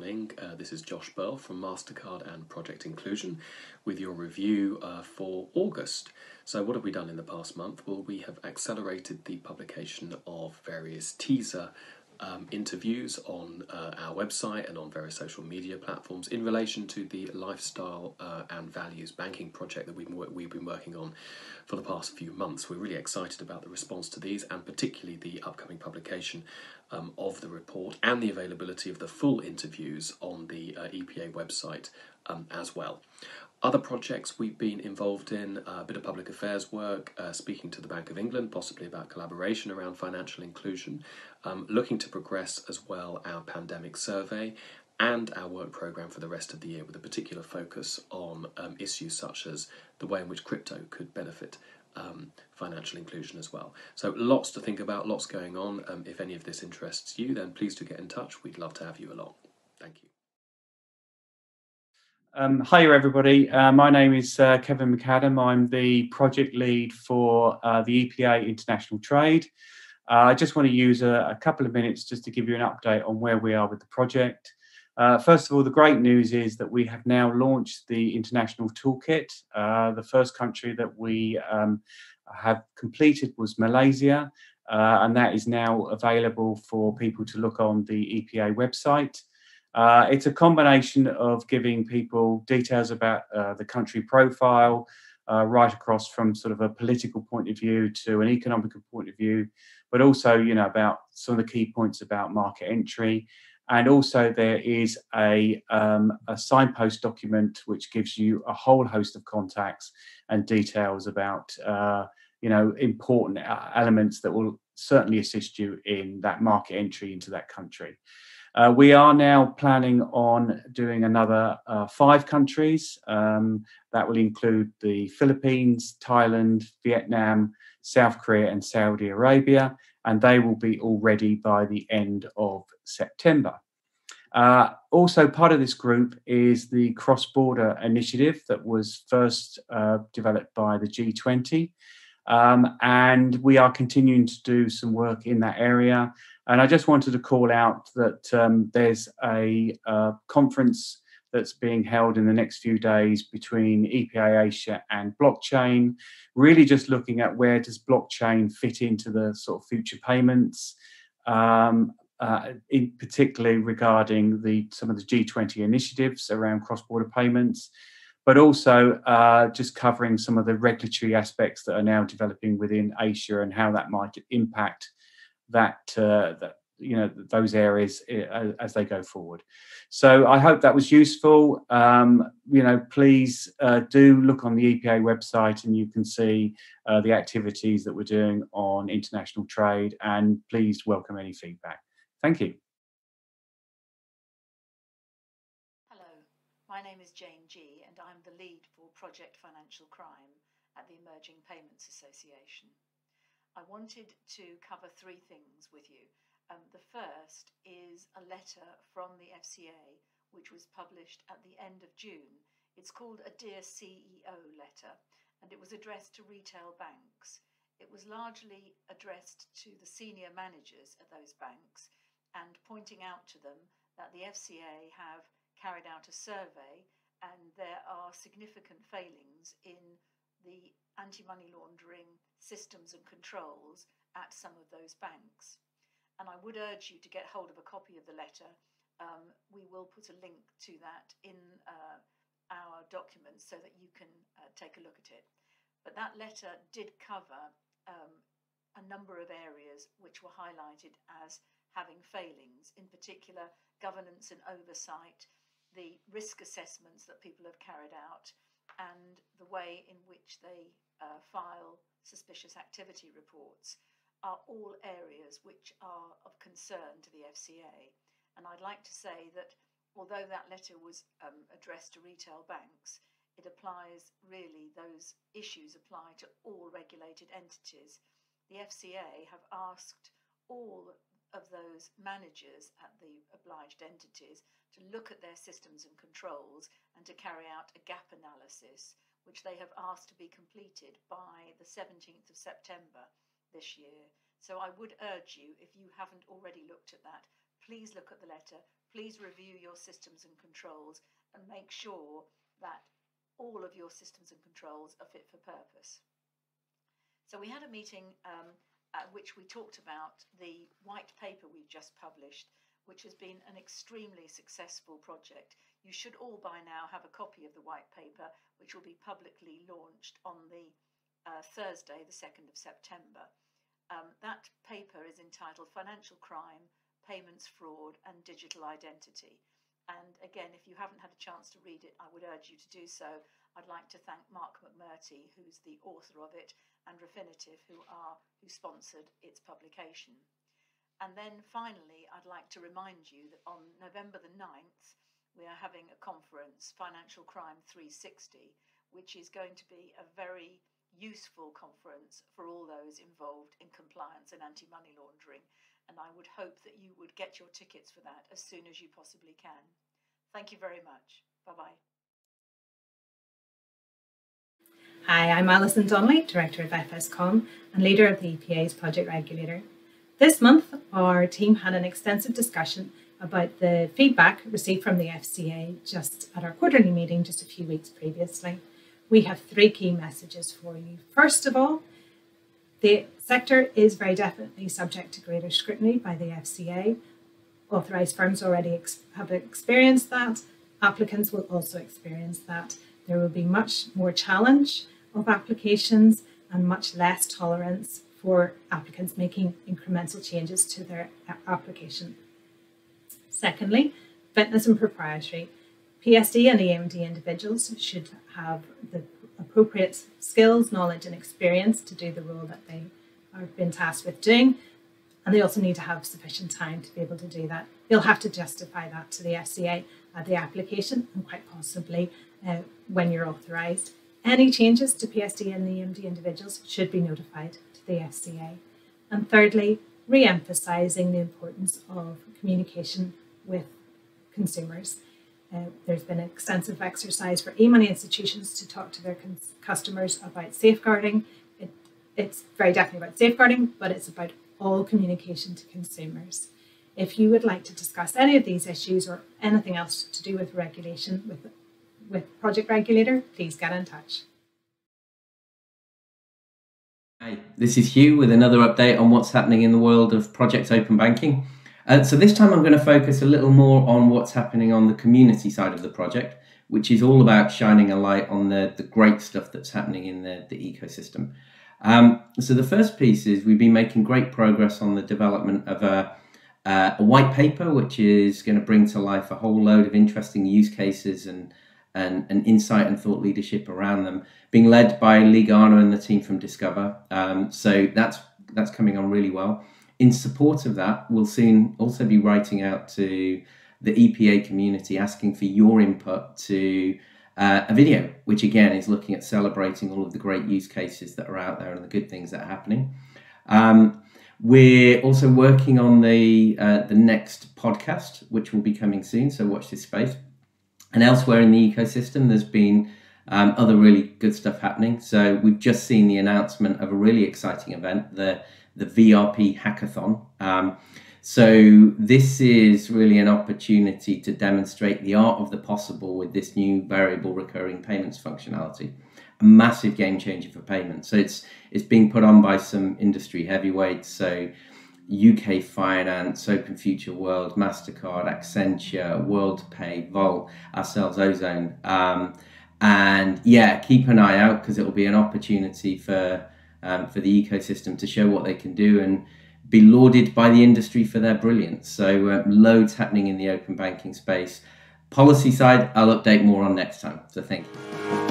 morning. This is Josh Berle from Mastercard and Project Inclusion with your review for August. So what have we done in the past month? Well, we have accelerated the publication of various teaser interviews on our website and on various social media platforms in relation to the lifestyle and values banking project that we've been working on for the past few months. We're really excited about the response to these, and particularly the upcoming publication of the report and the availability of the full interviews on the EPA website as well. Other projects we've been involved in, a bit of public affairs work, speaking to the Bank of England, possibly about collaboration around financial inclusion, looking to progress as well our pandemic survey and our work programme for the rest of the year, with a particular focus on issues such as the way in which crypto could benefit financial inclusion as well. So lots to think about, lots going on. If any of this interests you, then please do get in touch. We'd love to have you along. Thank you. Hi everybody, my name is Kevin McAdam. I'm the project lead for the EPA International Trade. I just want to use a couple of minutes just to give you an update on where we are with the project. First of all, the great news is that we have now launched the International Toolkit. The first country that we have completed was Malaysia, and that is now available for people to look on the EPA website. It's a combination of giving people details about the country profile, right across from sort of a political point of view to an economical point of view, but also, about some of the key points about market entry. And also there is a signpost document which gives you a whole host of contacts and details about, important elements that will certainly assist you in that market entry into that country. We are now planning on doing another 5 countries. That will include the Philippines, Thailand, Vietnam, South Korea and Saudi Arabia, and they will be all ready by the end of September. Also part of this group is the cross-border initiative that was first developed by the G20. And we are continuing to do some work in that area. And I just wanted to call out that there's a conference that's being held in the next few days between EPA Asia and blockchain, really just looking at where does blockchain fit into the sort of future payments, in particularly regarding some of the G20 initiatives around cross-border payments, but also just covering some of the regulatory aspects that are now developing within Asia and how that might impact those areas as they go forward. So I hope that was useful. Please do look on the EPA website and you can see the activities that we're doing on international trade, and please welcome any feedback. Thank you. Hello, my name is Jane G and I'm the lead for Project Financial Crime at the Emerging Payments Association. I wanted to cover 3 things with you. The first is a letter from the FCA, which was published at the end of June. It's called a Dear CEO letter, and it was addressed to retail banks. It was largely addressed to the senior managers at those banks and pointing out to them that the FCA have carried out a survey and there are significant failings in the anti-money laundering systems and controls at some of those banks. And I would urge you to get hold of a copy of the letter. We will put a link to that in our documents so that you can take a look at it. But that letter did cover a number of areas which were highlighted as having failings, in particular governance and oversight, the risk assessments that people have carried out, and the way in which they file suspicious activity reports are all areas which are of concern to the FCA. And I'd like to say that although that letter was addressed to retail banks, it applies really, those issues apply to all regulated entities. The FCA have asked all of those managers at the obliged entities to look at their systems and controls and to carry out a gap analysis, which they have asked to be completed by the 17th of September this year. So I would urge you, if you haven't already looked at that, please look at the letter, please review your systems and controls and make sure that all of your systems and controls are fit for purpose. So we had a meeting at which we talked about the white paper we've just published, which has been an extremely successful project. You should all by now have a copy of the white paper, which will be publicly launched on the Thursday, the 2nd of September. That paper is entitled Financial Crime, Payments Fraud and Digital Identity. And again, if you haven't had a chance to read it, I would urge you to do so. I'd like to thank Mark McMurty, who's the author of it, and Refinitiv, who sponsored its publication. And then finally, I'd like to remind you that on November the 9th, we are having a conference, Financial Crime 360, which is going to be a very useful conference for all those involved in compliance and anti-money laundering. And I would hope that you would get your tickets for that as soon as you possibly can. Thank you very much. Bye-bye. Hi, I'm Alison Donnelly, Director of FSCom and leader of the EPA's Project Regulator. This month, our team had an extensive discussion about the feedback received from the FCA just at our quarterly meeting just a few weeks previously. We have 3 key messages for you. First of all, the sector is very definitely subject to greater scrutiny by the FCA. Authorised firms already have experienced that. Applicants will also experience that. There will be much more challenge of applications and much less tolerance for applicants making incremental changes to their application. Secondly, fitness and proprietary. PSD and EMD individuals should have the appropriate skills, knowledge and experience to do the role that they are been tasked with doing, and they also need to have sufficient time to be able to do that. They'll have to justify that to the FCA at the application and quite possibly when you're authorised. Any changes to PSD and EMD individuals should be notified to the FCA. And thirdly, re-emphasising the importance of communication with consumers. There's been an extensive exercise for e-money institutions to talk to their customers about safeguarding. It's very definitely about safeguarding, but it's about all communication to consumers. If you would like to discuss any of these issues or anything else to do with regulation with Project Regulator, please get in touch. Hi, this is Hugh with another update on what's happening in the world of Project Open Banking. So this time I'm going to focus a little more on what's happening on the community side of the project, which is all about shining a light on the great stuff that's happening in the ecosystem. So the first piece is we've been making great progress on the development of a white paper, which is going to bring to life a whole load of interesting use cases and insight and thought leadership around them, being led by Lee Garner and the team from Discover. So that's coming on really well. In support of that, we'll soon also be writing out to the EPA community asking for your input to a video, which again is looking at celebrating all of the great use cases that are out there and the good things that are happening. We're also working on the next podcast, which will be coming soon, so watch this space. And elsewhere in the ecosystem, there's been other really good stuff happening. So we've just seen the announcement of a really exciting event, the VRP Hackathon. So this is really an opportunity to demonstrate the art of the possible with this new variable recurring payments functionality. A massive game changer for payments. So it's being put on by some industry heavyweights. So UK Finance, Open Future World, MasterCard, Accenture, WorldPay, Volt, ourselves, Ozone. And yeah, keep an eye out because it will be an opportunity for the ecosystem to show what they can do and be lauded by the industry for their brilliance. So loads happening in the open banking space. Policy side, I'll update more on next time. So thank you.